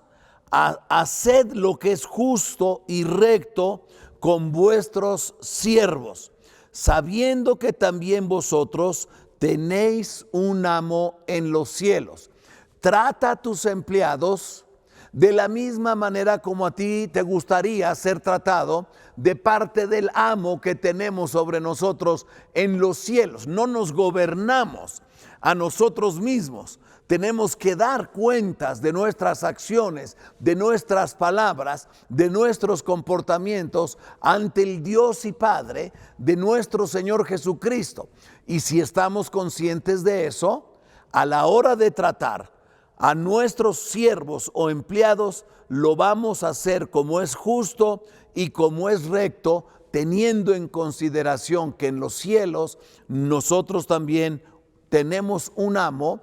haced lo que es justo y recto con vuestros siervos, sabiendo que también vosotros tenéis un amo en los cielos. Trata a tus empleados de la misma manera como a ti te gustaría ser tratado de parte del amo que tenemos sobre nosotros en los cielos. No nos gobernamos a nosotros mismos. Tenemos que dar cuentas de nuestras acciones, de nuestras palabras, de nuestros comportamientos ante el Dios y Padre de nuestro Señor Jesucristo. Y si estamos conscientes de eso, a la hora de tratar a nuestros siervos o empleados, lo vamos a hacer como es justo y como es recto, teniendo en consideración que en los cielos nosotros también tenemos un amo,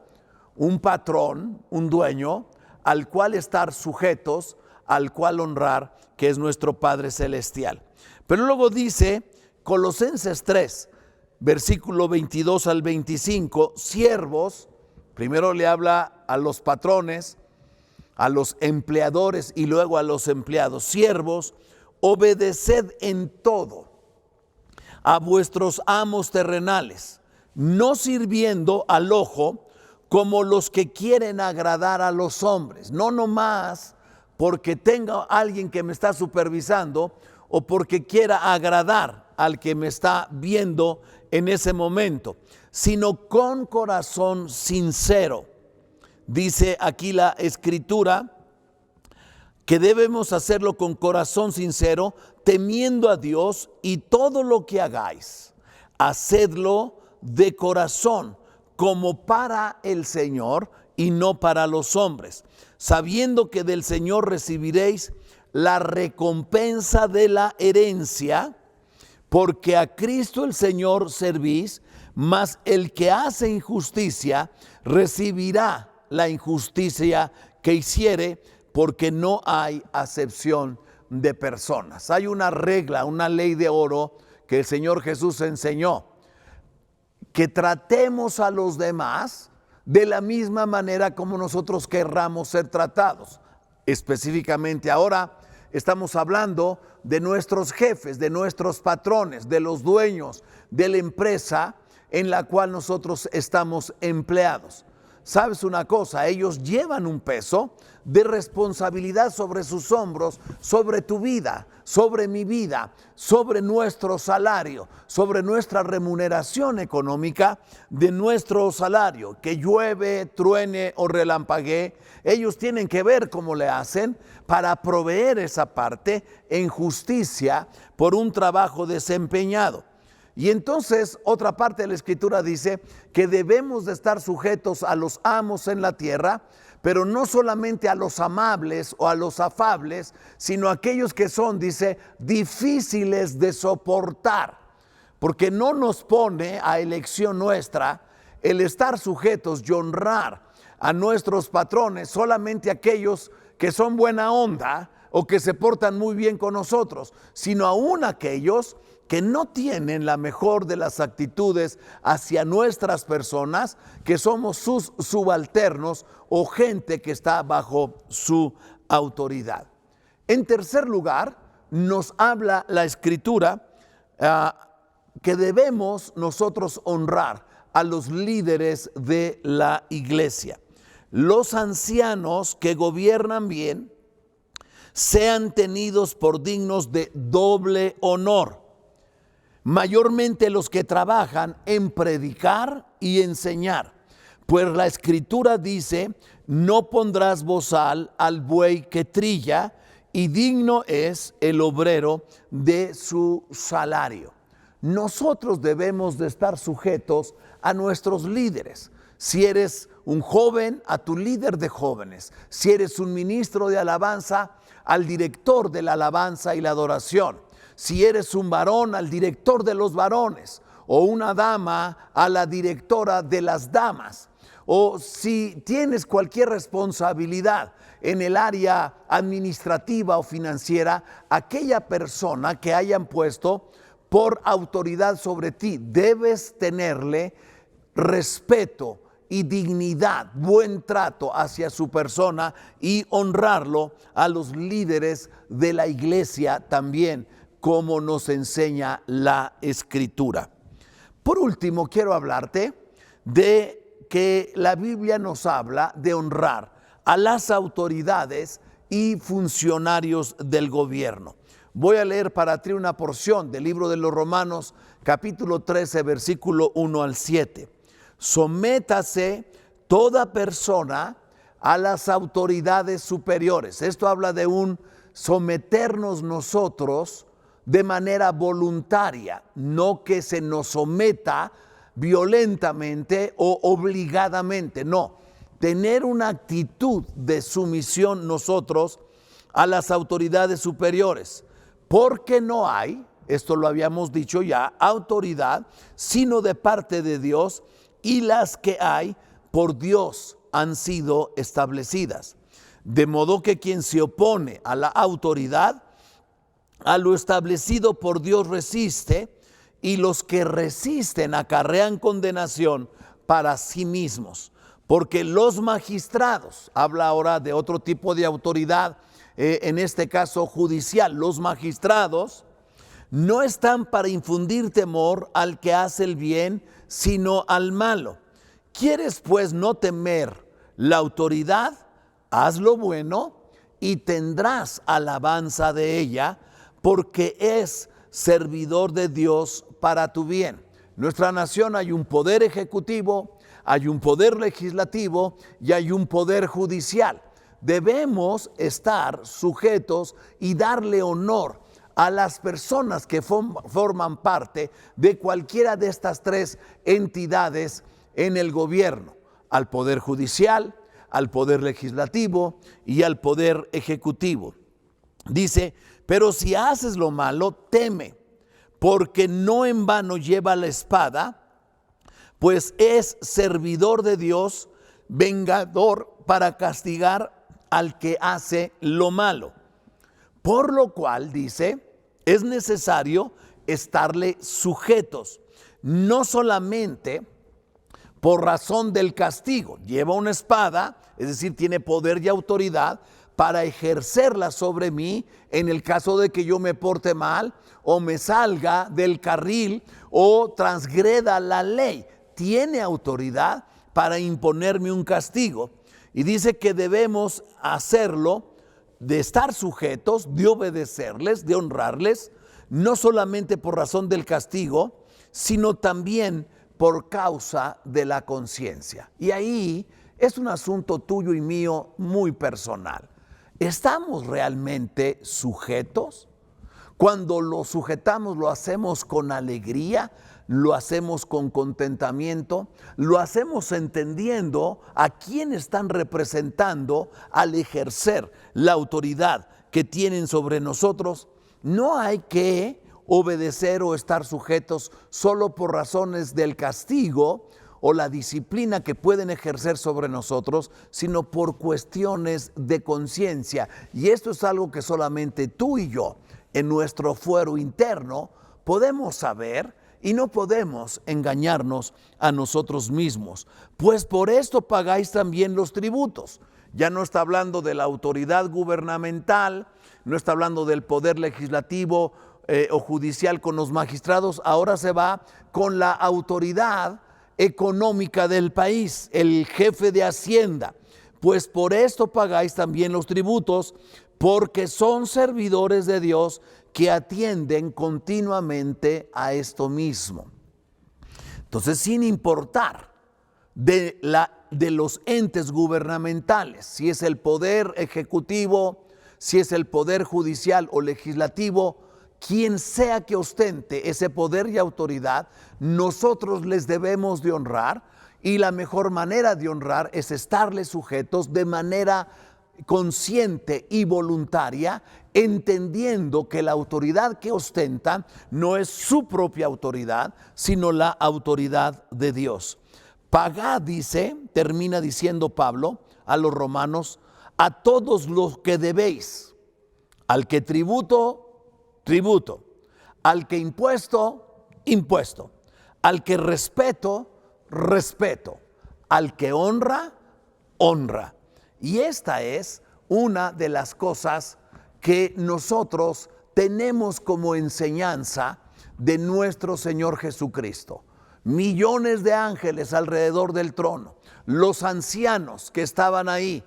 un patrón, un dueño, al cual estar sujetos, al cual honrar, que es nuestro Padre Celestial. Pero luego dice Colosenses 3, versículo 22 al 25, siervos, primero le habla a los patrones, a los empleadores y luego a los empleados. Siervos, obedeced en todo a vuestros amos terrenales, no sirviendo al ojo como los que quieren agradar a los hombres, no nomás porque tenga alguien que me está supervisando o porque quiera agradar al que me está viendo en ese momento, sino con corazón sincero. Dice aquí la Escritura que debemos hacerlo con corazón sincero, temiendo a Dios, y todo lo que hagáis, hacedlo de corazón, como para el Señor y no para los hombres, sabiendo que del Señor recibiréis la recompensa de la herencia, porque a Cristo el Señor servís, mas el que hace injusticia recibirá la injusticia que hiciere, porque no hay acepción de personas. Hay una regla, una ley de oro que el Señor Jesús enseñó, que tratemos a los demás de la misma manera como nosotros querramos ser tratados. Específicamente ahora estamos hablando de nuestros jefes, de nuestros patrones, de los dueños de la empresa en la cual nosotros estamos empleados. ¿sabes una cosa? Ellos llevan un peso de responsabilidad sobre sus hombros, sobre tu vida, sobre mi vida, sobre nuestro salario, sobre nuestra remuneración económica de nuestro salario. Que llueve, truene o relampaguee, ellos tienen que ver cómo le hacen para proveer esa parte en justicia por un trabajo desempeñado. Y entonces otra parte de la Escritura dice que debemos de estar sujetos a los amos en la tierra, pero no solamente a los amables o a los afables, sino a aquellos que son, dice, difíciles de soportar, porque no nos pone a elección nuestra el estar sujetos y honrar a nuestros patrones, solamente aquellos que son buena onda o que se portan muy bien con nosotros, sino aún aquellos que no tienen la mejor de las actitudes hacia nuestras personas, que somos sus subalternos o gente que está bajo su autoridad. En tercer lugar, nos habla la Escritura que debemos nosotros honrar a los líderes de la iglesia. Los ancianos que gobiernan bien sean tenidos por dignos de doble honor, mayormente los que trabajan en predicar y enseñar, pues la Escritura dice: no pondrás bozal al buey que trilla, y digno es el obrero de su salario. Nosotros debemos de estar sujetos a nuestros líderes. Si eres un joven, a tu líder de jóvenes. Si eres un ministro de alabanza, al director de la alabanza y la adoración. Si eres un varón, al director de los varones, o una dama, a la directora de las damas. O si tienes cualquier responsabilidad en el área administrativa o financiera, aquella persona que hayan puesto por autoridad sobre ti, debes tenerle respeto y dignidad, buen trato hacia su persona y honrarlo a los líderes de la iglesia también, como nos enseña la Escritura. Por último, quiero hablarte de que la Biblia nos habla de honrar a las autoridades y funcionarios del gobierno. Voy a leer para ti una porción del libro de los Romanos, capítulo 13, versículo 1 al 7. Sométase toda persona a las autoridades superiores. Esto habla de un someternos nosotros de manera voluntaria, no que se nos someta violentamente o obligadamente, no. Tener una actitud de sumisión nosotros a las autoridades superiores, porque no hay, esto lo habíamos dicho ya, autoridad sino de parte de Dios, y las que hay por Dios han sido establecidas. De modo que quien se opone a la autoridad, a lo establecido por Dios resiste, y los que resisten acarrean condenación para sí mismos. Porque los magistrados, habla ahora de otro tipo de autoridad, en este caso judicial, los magistrados no están para infundir temor al que hace el bien, sino al malo. ¿Quieres pues no temer la autoridad? Haz lo bueno y tendrás alabanza de ella, porque es servidor de Dios para tu bien. En nuestra nación hay un poder ejecutivo, hay un poder legislativo y hay un poder judicial. Debemos estar sujetos y darle honor a las personas que forman parte de cualquiera de estas tres entidades en el gobierno: al poder judicial, al poder legislativo y al poder ejecutivo. Dice: pero si haces lo malo, teme, porque no en vano lleva la espada, pues es servidor de Dios, vengador para castigar al que hace lo malo. Por lo cual, dice, es necesario estarle sujetos, no solamente por razón del castigo. Lleva una espada, es decir, tiene poder y autoridad para ejercerla sobre mí en el caso de que yo me porte mal o me salga del carril o transgreda la ley. Tiene autoridad para imponerme un castigo. Y dice que debemos hacerlo, de estar sujetos, de obedecerles, de honrarles, no solamente por razón del castigo, sino también por causa de la conciencia. Y ahí es un asunto tuyo y mío muy personal. ¿Estamos realmente sujetos? Cuando lo sujetamos, lo hacemos con alegría, lo hacemos con contentamiento, lo hacemos entendiendo a quién están representando al ejercer la autoridad que tienen sobre nosotros. No hay que obedecer o estar sujetos solo por razones del castigo o la disciplina que pueden ejercer sobre nosotros, sino por cuestiones de conciencia. Y esto es algo que solamente tú y yo, en nuestro fuero interno, podemos saber y no podemos engañarnos a nosotros mismos. Pues por esto pagáis también los tributos. Ya no está hablando de la autoridad gubernamental, no está hablando del poder legislativo o judicial con los magistrados, ahora se va con la autoridad económica del país, el jefe de Hacienda. Pues por esto pagáis también los tributos, porque son servidores de Dios que atienden continuamente a esto mismo. Entonces, sin importar de los entes gubernamentales, si es el poder ejecutivo, si es el poder judicial o legislativo, quien sea que ostente ese poder y autoridad, nosotros les debemos de honrar, y la mejor manera de honrar es estarles sujetos de manera consciente y voluntaria, entendiendo que la autoridad que ostentan no es su propia autoridad, sino la autoridad de Dios. Pagad, dice, termina diciendo Pablo a los romanos, a todos los que debéis, al que tributo, tributo, al que impuesto, impuesto, al que respeto, respeto, al que honra, honra. Y esta es una de las cosas que nosotros tenemos como enseñanza de nuestro Señor Jesucristo. Millones de ángeles alrededor del trono, los ancianos que estaban ahí,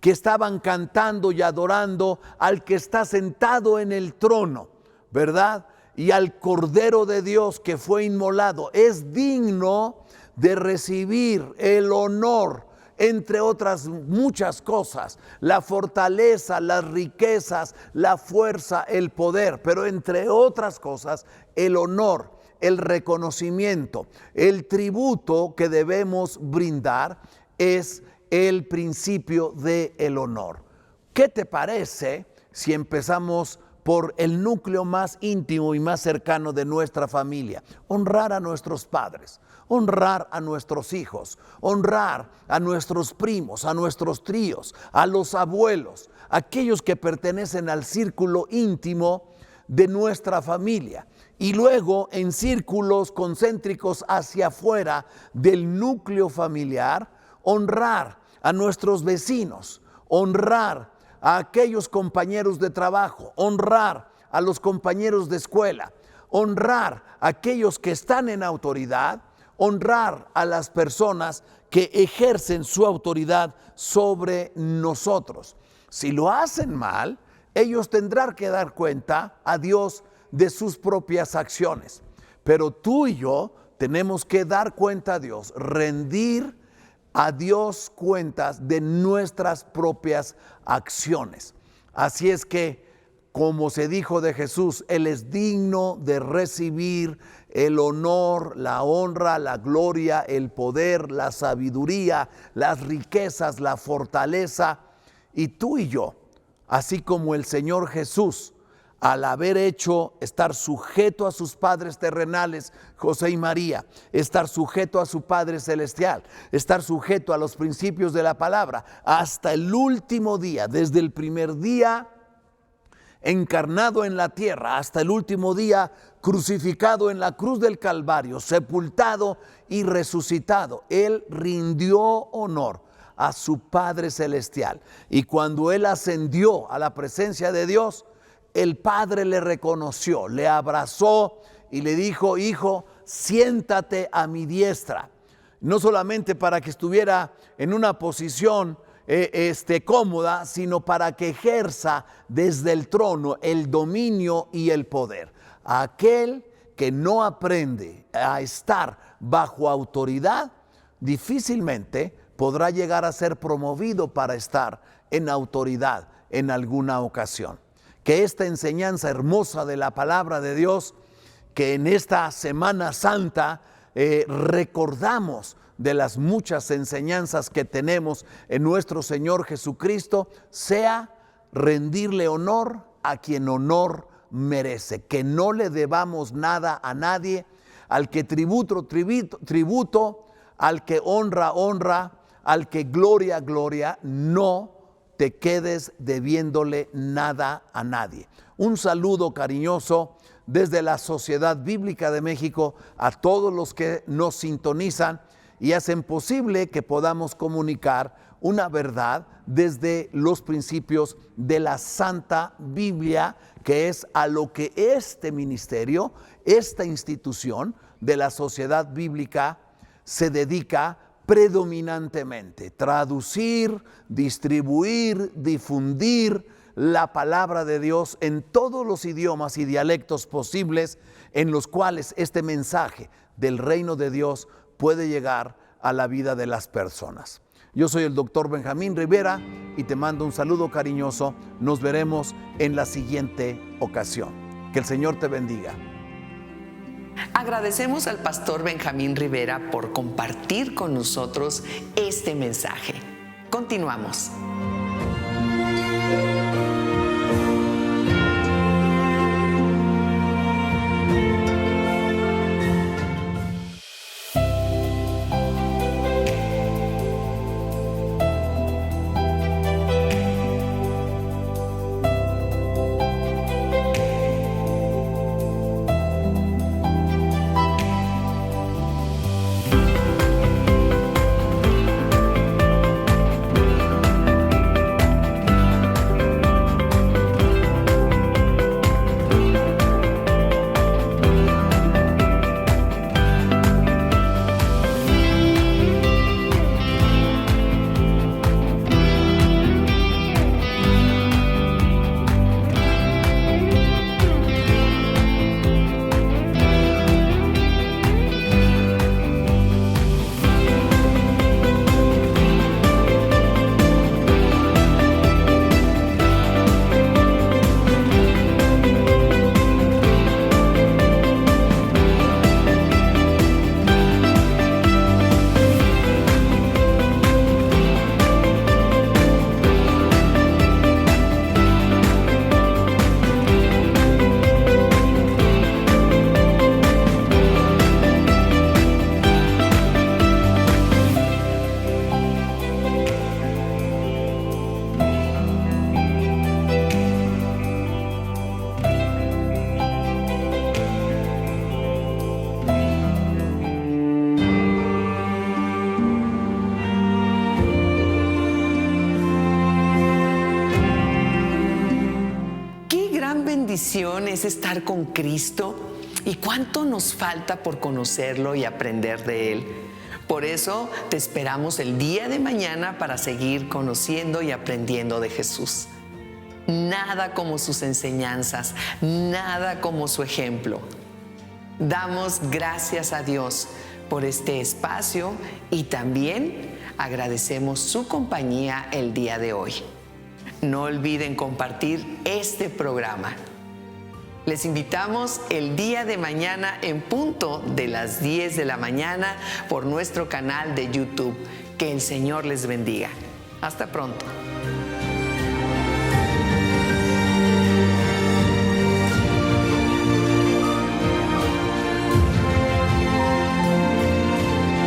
que estaban cantando y adorando al que está sentado en el trono, ¿verdad? Y al Cordero de Dios que fue inmolado. Es digno de recibir el honor, entre otras muchas cosas, la fortaleza, las riquezas, la fuerza, el poder, pero entre otras cosas, el honor, el reconocimiento, el tributo que debemos brindar es el principio del honor. ¿Qué te parece si empezamos por el núcleo más íntimo y más cercano de nuestra familia? Honrar a nuestros padres, honrar a nuestros hijos, honrar a nuestros primos, a nuestros tíos, a los abuelos, aquellos que pertenecen al círculo íntimo de nuestra familia. Y luego en círculos concéntricos hacia afuera del núcleo familiar, honrar a nuestros vecinos, honrar a aquellos compañeros de trabajo, honrar a los compañeros de escuela, honrar a aquellos que están en autoridad, honrar a las personas que ejercen su autoridad sobre nosotros. Si lo hacen mal, ellos tendrán que dar cuenta a Dios de sus propias acciones. Pero tú y yo tenemos que dar cuenta a Dios, rendir a Dios cuentas de nuestras propias acciones. Así es que, como se dijo de Jesús, Él es digno de recibir el honor, la honra, la gloria, el poder, la sabiduría, las riquezas, la fortaleza. Y tú y yo, así como el Señor Jesús, al haber hecho estar sujeto a sus padres terrenales, José y María, estar sujeto a su Padre celestial, estar sujeto a los principios de la palabra, hasta el último día, desde el primer día encarnado en la tierra, hasta el último día crucificado en la cruz del Calvario, sepultado y resucitado, Él rindió honor a su Padre celestial. Y cuando Él ascendió a la presencia de Dios, el Padre le reconoció, le abrazó y le dijo: hijo, siéntate a mi diestra. no solamente para que estuviera en una posición cómoda, sino para que ejerza desde el trono el dominio y el poder. Aquel que no aprende a estar bajo autoridad, difícilmente podrá llegar a ser promovido para estar en autoridad en alguna ocasión. Que esta enseñanza hermosa de la palabra de Dios, que en esta Semana Santa recordamos de las muchas enseñanzas que tenemos en nuestro Señor Jesucristo, sea rendirle honor a quien honor merece, que no le debamos nada a nadie, al que tributo, al que honra, honra, al que gloria, gloria, no te quedes debiéndole nada a nadie. Un saludo cariñoso desde la Sociedad Bíblica de México a todos los que nos sintonizan y hacen posible que podamos comunicar una verdad desde los principios de la Santa Biblia, que es a lo que este ministerio, esta institución de la Sociedad Bíblica se dedica predominantemente: traducir, distribuir, difundir la palabra de Dios en todos los idiomas y dialectos posibles en los cuales este mensaje del reino de Dios puede llegar a la vida de las personas. Yo soy el doctor Benjamín Rivera y te mando un saludo cariñoso. Nos veremos en la siguiente ocasión. Que el Señor te bendiga. Agradecemos al pastor Benjamín Rivera por compartir con nosotros este mensaje. Continuamos. Es estar con Cristo, y cuánto nos falta por conocerlo y aprender de Él. Por eso te esperamos el día de mañana para seguir conociendo y aprendiendo de Jesús. Nada como sus enseñanzas, nada como su ejemplo. Damos gracias a Dios por este espacio y también agradecemos su compañía el día de hoy. No olviden compartir este programa. Les invitamos el día de mañana en punto de las 10 de la mañana por nuestro canal de YouTube. Que el Señor les bendiga. Hasta pronto.